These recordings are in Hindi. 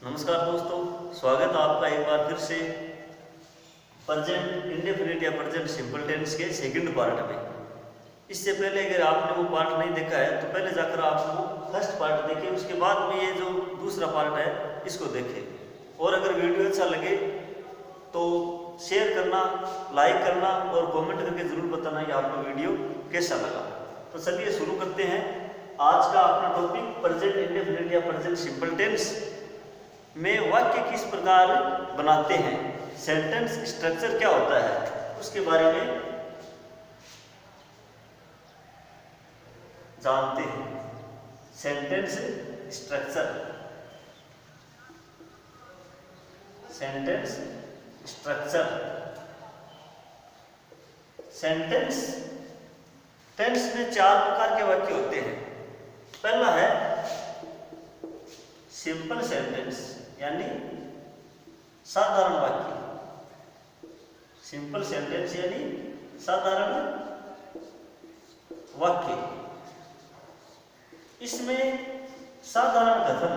नमस्कार दोस्तों, स्वागत है आपका एक बार फिर से प्रेजेंट इंडेफिनिट या प्रेजेंट सिंपल टेंस के सेकंड पार्ट में। इससे पहले अगर आपने वो पार्ट नहीं देखा है तो पहले जाकर आप वो फर्स्ट पार्ट देखें, उसके बाद में ये जो दूसरा पार्ट है इसको देखें। और अगर वीडियो अच्छा लगे तो शेयर करना, लाइक करना और कमेंट करके ज़रूर बताना कि आपको वीडियो कैसा लगा। तो चलिए शुरू करते हैं आज का अपना टॉपिक प्रेजेंट इंडेफिनिट या प्रेजेंट सिंपल टेंस में वाक्य किस प्रकार बनाते हैं, सेंटेंस स्ट्रक्चर क्या होता है उसके बारे में जानते हैं। Sentence structure, sentence structure. Sentence tense में चार प्रकार के वाक्य होते हैं। पहला है सिंपल सेंटेंस यानी साधारण वाक्य। सिंपल सेंटेंस यानी साधारण वाक्य। इसमें साधारण कथन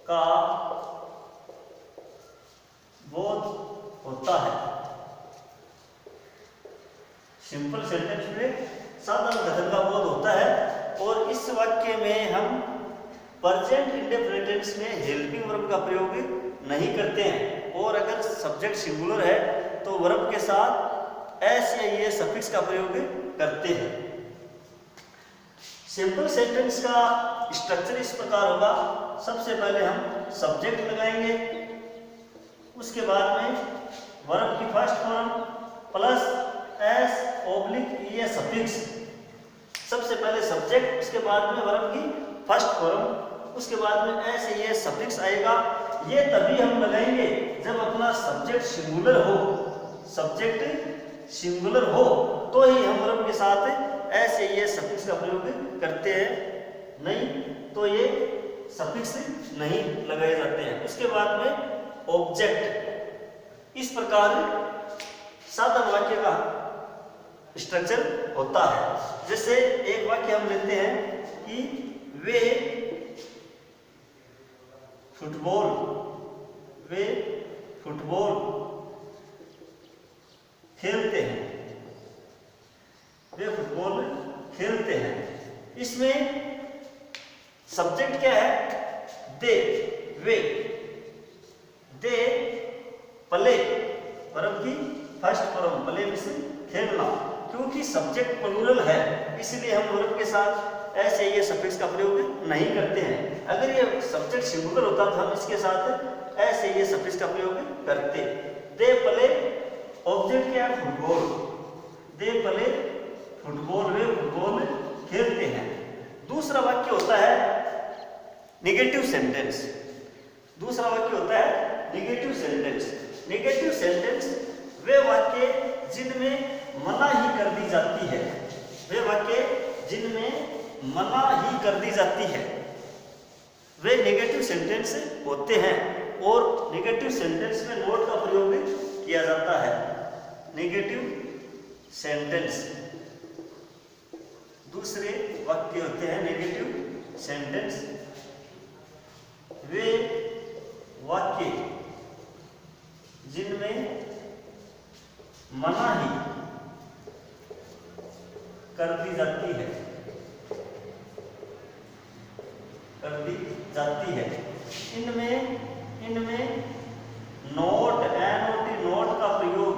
का बोध होता है। सिंपल सेंटेंस में साधारण कथन का बोध होता है और इस वाक्य में हम प्रेजेंट इंडेफिनिट टेंस में हेल्पिंग वर्ब का प्रयोग नहीं करते हैं। और अगर सब्जेक्ट सिंगुलर है तो वर्ब के साथ एस या ये सफिक्स का प्रयोग करते हैं। सिंपल सेंटेंस का स्ट्रक्चर इस प्रकार होगा। सबसे पहले हम सब्जेक्ट लगाएंगे, उसके बाद में वर्ब की first form plus S oblique ये सफिक्स। सबसे पहले सब्जेक्ट, उसके बाद में वर्ब की फर्स्ट फॉर्म, उसके बाद में एस ये सफिक्स आएगा। ये तभी हम लगाएंगे जब अपना सब्जेक्ट सिंगुलर हो। सब्जेक्ट सिंगुलर हो तो ही हम वर्ब के साथ एस ये सफिक्स का प्रयोग करते हैं, नहीं तो ये सफिक्स नहीं लगाए जाते हैं। उसके बाद में ऑब्जेक्ट। इस प्रकार साधारण वाक्य का स्ट्रक्चर होता है। जैसे एक वाक्य हम लेते हैं कि वे फुटबॉल खेलते हैं। वे फुटबॉल खेलते हैं। इसमें सब्जेक्ट क्या है? दे, वे। दे प्ले, वर्ब की फर्स्ट फॉर्म प्ले में से खेलना। क्योंकि सब्जेक्ट प्लूरल है इसलिए हम वर्ब के साथ ऐसे ये सफिक्स का प्रयोग नहीं करते हैं। अगर ये सब्जेक्ट सिंगुलर होता तो हम इसके साथ ऐसे ये सफिक्स का प्रयोग करते। दे प्ले, ऑब्जेक्ट क्या है? फुटबॉल। दे प्ले फुटबॉल, वे फुटबॉल खेलते हैं। दूसरा वाक्य होता है निगेटिव सेंटेंस। दूसरा वाक्य होता है निगेटिव सेंटेंस। निगेटिव सेंटेंस वे वाक्य जिनमें मना ही कर दी जाती है। वे वाक्य जिनमें मना ही कर दी जाती है वे नेगेटिव सेंटेंस होते हैं। और नेगेटिव सेंटेंस में नोट का प्रयोग किया जाता है। नेगेटिव सेंटेंस दूसरे वाक्य होते हैं नेगेटिव सेंटेंस। वे वाक्य जिनमें मना ही कर दी जाती है, कर दी जाती है। इनमें नोट, एनओटी नोट का प्रयोग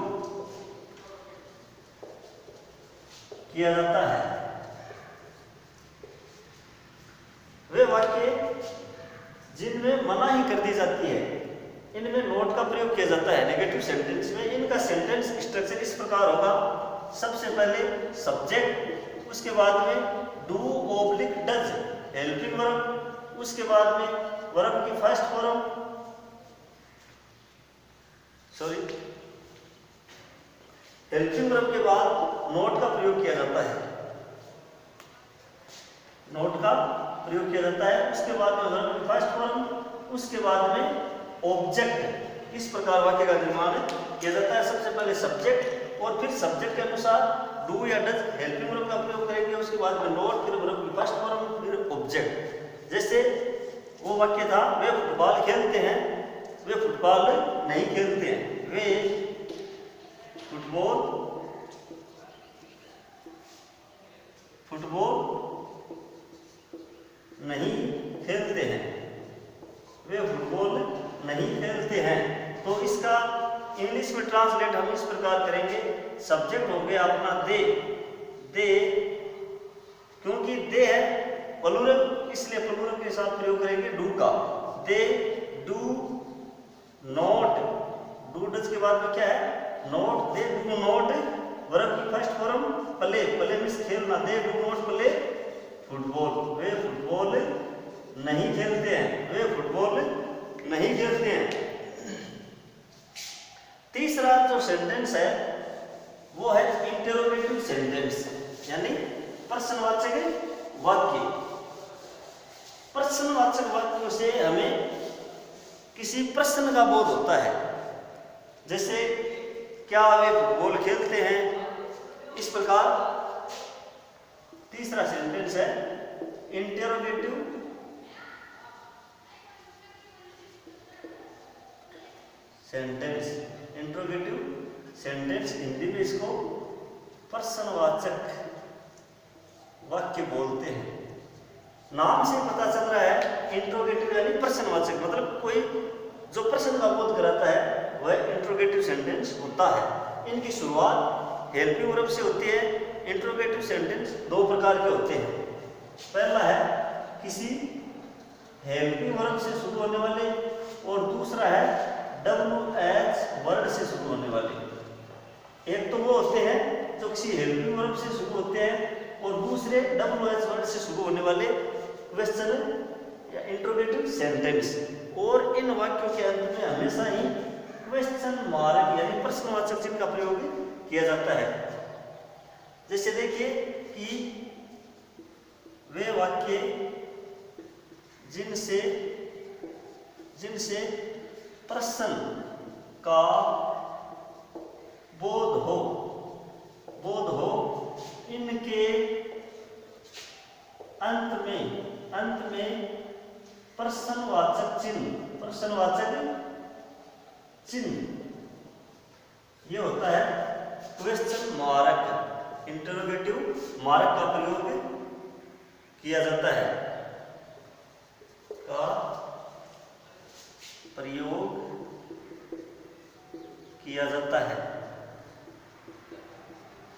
किया जाता है। वे वाक्य जिनमें मना ही कर दी जाती है इनमें नोट का प्रयोग किया जाता है नेगेटिव सेंटेंस में। इनका सेंटेंस स्ट्रक्चर इस प्रकार होगा। सबसे पहले सब्जेक्ट, उसके बाद में do oblique does helping verb, उसके बाद में वर्ब की फर्स्ट फॉर्म, हेल्पिंग वर्ब के बाद नोट का प्रयोग किया जाता है। नोट का प्रयोग किया जाता है। उसके बाद में वर्ब की फर्स्ट फॉर्म, उसके बाद में ऑब्जेक्ट। इस प्रकार वाक्य का निर्माण किया जाता है। सबसे पहले सब्जेक्ट और फिर सब्जेक्ट के अनुसार डू या डज हेल्पिंग वर्ब का प्रयोग करेंगे। उसके बाद में नोट, फिर वर्ब की फर्स्ट फॉर्म, फिर ऑब्जेक्ट। जैसे वो वाक्य था वे फुटबॉल खेलते हैं, वे फुटबॉल नहीं खेलते हैं। वे फुटबॉल नहीं खेलते हैं, वे फुटबॉल नहीं खेलते हैं। तो इसका इंग्लिश में ट्रांसलेट हम इस प्रकार करेंगे, सब्जेक्ट हो गया अपना दे, क्योंकि दे है प्लूरल, इसलिए प्लूरल के साथ प्रयोग करेंगे डू का। They do not, do does के बाद में क्या है not, they do not verb की first form play, play means खेलना, they do not play football, वे फुटबॉल नहीं खेलते हैं, वे फुटबॉल नहीं खेलते हैं। तीसरा जो सेंटेंस है वो है इंटरोगेटिव सेंटेंस, यानी प्रश्नवाचक वाक्य। प्रश्नवाचक वाक्यों से हमें किसी प्रश्न का बोध होता है, जैसे क्या वे फुटबॉल खेलते हैं, इस प्रकार। तीसरा सेंटेंस है interrogative sentence. Interrogative sentence Hindi में इसको प्रश्नवाचक वाक्य बोलते हैं। नाम से पता चल रहा है इंटरोगेटिव यानी प्रश्नवाचक, मतलब कोई जो प्रश्न का बोध कराता है वह इंटरोगेटिव सेंटेंस होता है। इनकी शुरुआत हेल्पिंग वर्ब से होती है। इंटरोगेटिव सेंटेंस दो प्रकार के होते हैं। पहला है किसी हेल्पिंग वर्ब से शुरू होने वाले, और दूसरा है WH वर्ड से शुरू होने वाले। एक तो वो होते हैं जो किसी हेल्पिंग वर्ब से शुरू होते हैं, और दूसरे WH वर्ड से शुरू होने वाले क्वेश्चन या इंटरोगेटिव सेंटेंस। और इन वाक्यों के अंत में हमेशा ही क्वेश्चन मार्क यानी प्रश्नवाचक चिन्ह का प्रयोग किया जाता है। जैसे देखिए कि वे वाक्य जिनसे प्रश्न का बोध हो इनके अंत में प्रश्नवाचक चिन्ह ये होता है क्वेश्चन मार्क, इंटरोगेटिव मार्क का प्रयोग किया जाता है,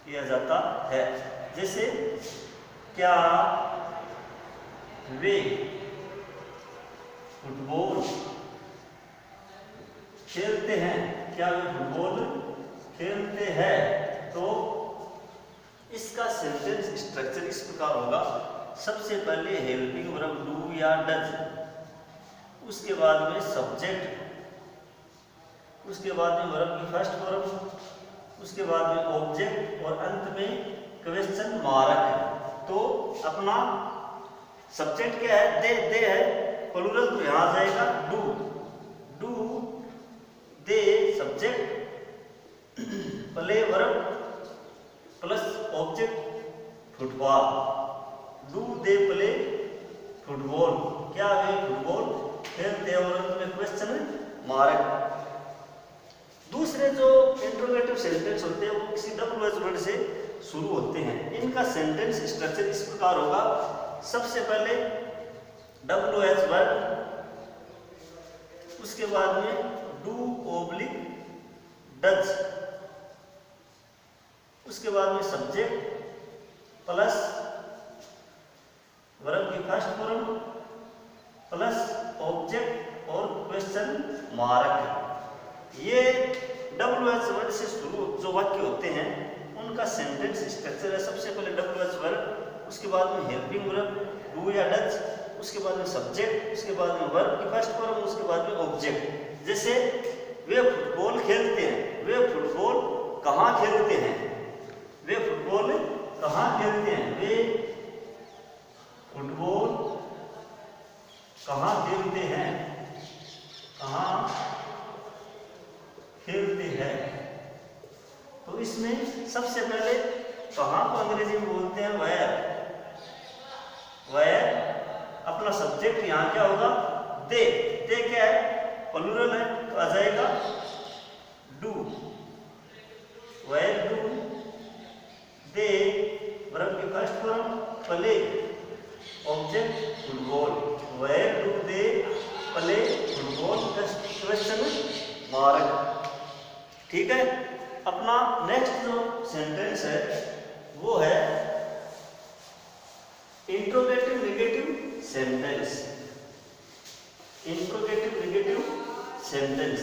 किया जाता है। जैसे क्या वे फुटबॉल खेलते हैं, क्या वे फुटबॉल खेलते हैं। तो इसका सेंटेंस स्ट्रक्चर इस प्रकार होगा, सबसे पहले हेल्पिंग वर्ब डू या डज, उसके बाद में सब्जेक्ट, उसके बाद में वर्ब की फर्स्ट फॉर्म, उसके बाद में ऑब्जेक्ट, और अंत में क्वेश्चन मार्क। तो अपना सब्जेक्ट क्या है, दे है, प्लूरल तो यहां आ जाएगा do, they subject, play verb plus object football, do they play football, क्या वे फुटबॉल खेलते हैं, और अंत में क्वेश्चन मार्क। दूसरे जो इंटरोगेटिव सेंटेंस होते हैं वो किसी WH वर्ड से शुरू होते हैं। इनका सेंटेंस स्ट्रक्चर इस प्रकार होगा, सबसे पहले WH वर्ड, उसके बाद में डू ऑब्लिक डज, उसके बाद में सब्जेक्ट प्लस वर्ब की फर्स्ट फॉर्म प्लस ऑब्जेक्ट और क्वेश्चन मार्क। ये WH वर्ड से शुरू जो वाक्य होते हैं उनका सेंटेंस स्ट्रक्चर है, सबसे पहले WH वर्ड, उसके बाद में हेल्पिंग वर्ब डू या डज, उसके बाद में सब्जेक्ट, उसके बाद में वर्ब की फर्स्ट फॉर्म, उसके बाद में ऑब्जेक्ट। जैसे वे फुटबॉल खेलते हैं, वे फुटबॉल कहाँ खेलते हैं, वे फुटबॉल कहाँ खेलते हैं, वे फुटबॉल कहाँ खेलते हैं, कहाँ खेलते हैं। तो इसमें सबसे पहले कहाँ को अंग्रेजी में बोलते हैं वेयर, अपना सब्जेक्ट यहाँ क्या होगा दे, दे क्या है, प्लूरल है, तो आ जाएगा do, where do they, verb की first form play, object football, where do they play football, question mark. ठीक है, अपना नेक्स्ट जो सेंटेंस है वो है interrogative negative sentence, interrogative negative sentence.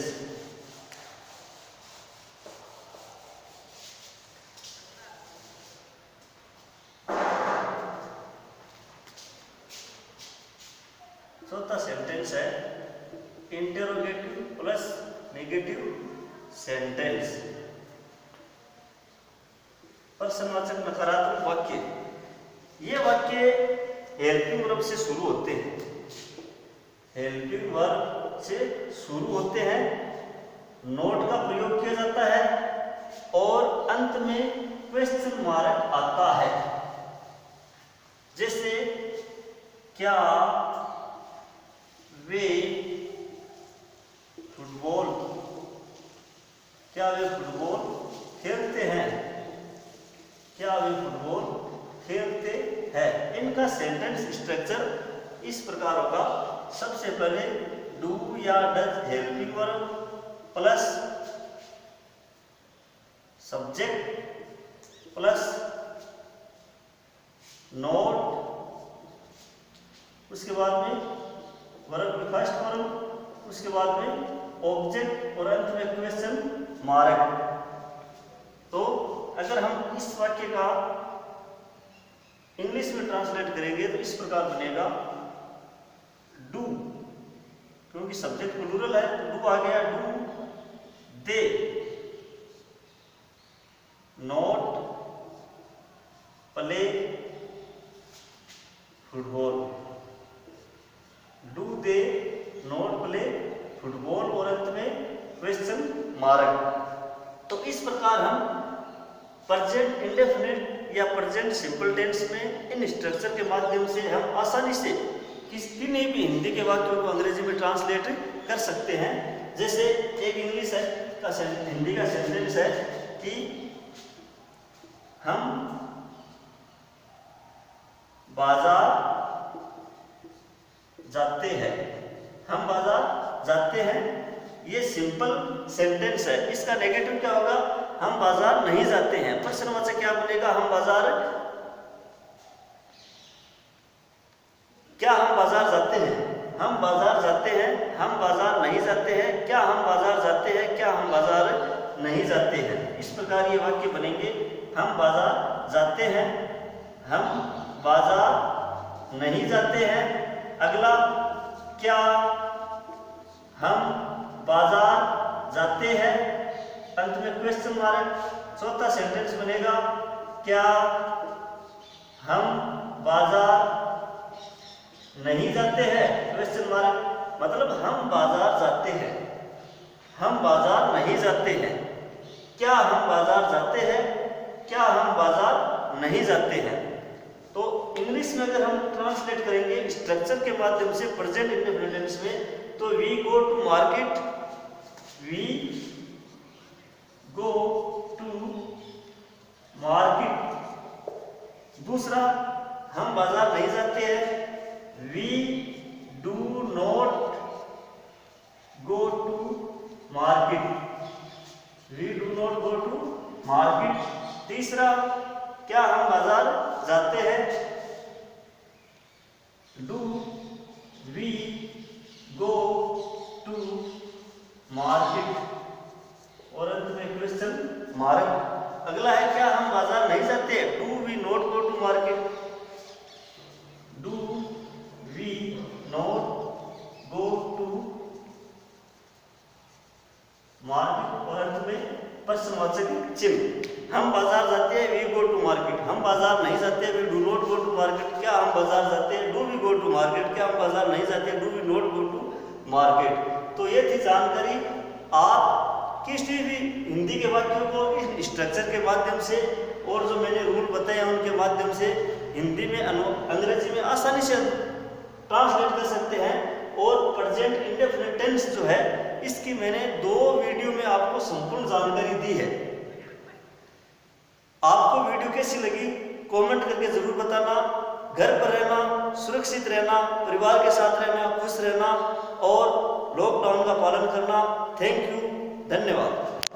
चौथा सेंटेंस है इंटरोगेटिव प्लस नेगेटिव सेंटेंस, प्रश्नवाचक नकारात्मक वाक्य। ये वाक्य हेल्पिंग वर्ब से शुरू होते हैं, हेल्पिंग वर्ब से शुरू होते हैं, नोट का प्रयोग किया जाता है और अंत में क्वेश्चन मार्क आता है। जैसे क्या वे फुटबॉल, क्या वे फुटबॉल खेलते हैं, क्या वे फुटबॉल खेलते हैं। इनका सेंटेंस स्ट्रक्चर इस प्रकार होगा, सबसे पहले डू या does helping verb plus subject plus note, उसके बाद में वर्ब की फर्स्ट फॉर्म, उसके बाद में ऑब्जेक्ट और अंत में क्वेश्चन मार्क। तो अगर हम इस वाक्य का इंग्लिश में ट्रांसलेट करेंगे तो इस प्रकार बनेगा डू, क्योंकि सब्जेक्ट प्लूरल है तो डू आ गया, do they not play football, do they not play football और अंत में क्वेश्चन मार्क। तो इस प्रकार हम प्रेजेंट इंडेफिनिट या प्रेजेंट सिंपल टेंस में इन स्ट्रक्चर के माध्यम से हम आसानी से किसी ने भी हिंदी के वाक्यों को अंग्रेजी में ट्रांसलेट कर सकते हैं। जैसे एक इंग्लिश है का हिंदी का सेंटेंस है कि हम बाजार जाते हैं, हम बाजार जाते हैं, ये सिंपल सेंटेंस है। इसका नेगेटिव क्या होगा, हम बाजार नहीं जाते हैं। प्रश्नवाचक क्या बनेगा, हम बाजार, क्या हम बाजार जाते हैं, हम बाजार जाते हैं, हम बाजार नहीं जाते हैं, क्या हम बाजार जाते हैं, क्या हम बाजार नहीं जाते हैं। इस प्रकार ये वाक्य बनेंगे, हम बाजार जाते हैं, हम बाजार नहीं जाते हैं। अगला, क्या हम बाजार जाते हैं, अंत में क्वेश्चन मार्क। चौथा सेंटेंस बनेगा, क्या हम बाजार नहीं जाते हैं, क्वेश्चन मार्क। मतलब हम बाजार जाते हैं, हम बाजार नहीं जाते हैं, क्या हम बाजार जाते हैं, क्या हम बाजार नहीं जाते हैं। तो इंग्लिश में अगर हम ट्रांसलेट करेंगे स्ट्रक्चर के माध्यम से प्रेजेंट इंडेफिनिट टेंस में, तो we go to market, we go to market. दूसरा, हम बाजार नहीं जाते हैं, we do not go to market, we do not go to market. तीसरा, क्या हम बाजार जाते हैं, do we go to market और अंत में क्वेश्चन मार्क। अगला है, क्या हम बाजार नहीं जाते, do we not go to market, do we not go to market और अंत में प्रश्नवाचक चिन्ह। हम बाजार जाते हैं, वी गो टू मार्केट, हम बाजार नहीं जाते, we do not go to market, क्या हम बाजार जाते हैं, do we go to market, क्या हम बाजार नहीं जाते, do we not go to market. तो ये थी जानकारी। आप किसी भी हिंदी के वाक्यों को इस स्ट्रक्चर के माध्यम से और जो मैंने रूल बताए उनके माध्यम से हिंदी में अंग्रेजी में आसानी से ट्रांसलेट कर सकते हैं और प्रेजेंट इंडेफिनिट टेंस जो है इसकी मैंने 2 वीडियो में आपको संपूर्ण जानकारी दी है। आपको वीडियो कैसी लगी कमेंट करके जरूर बताना। घर पर रहना, सुरक्षित रहना, परिवार के साथ रहना, खुश रहना और लॉकडाउन का पालन करना। थैंक यू, धन्यवाद।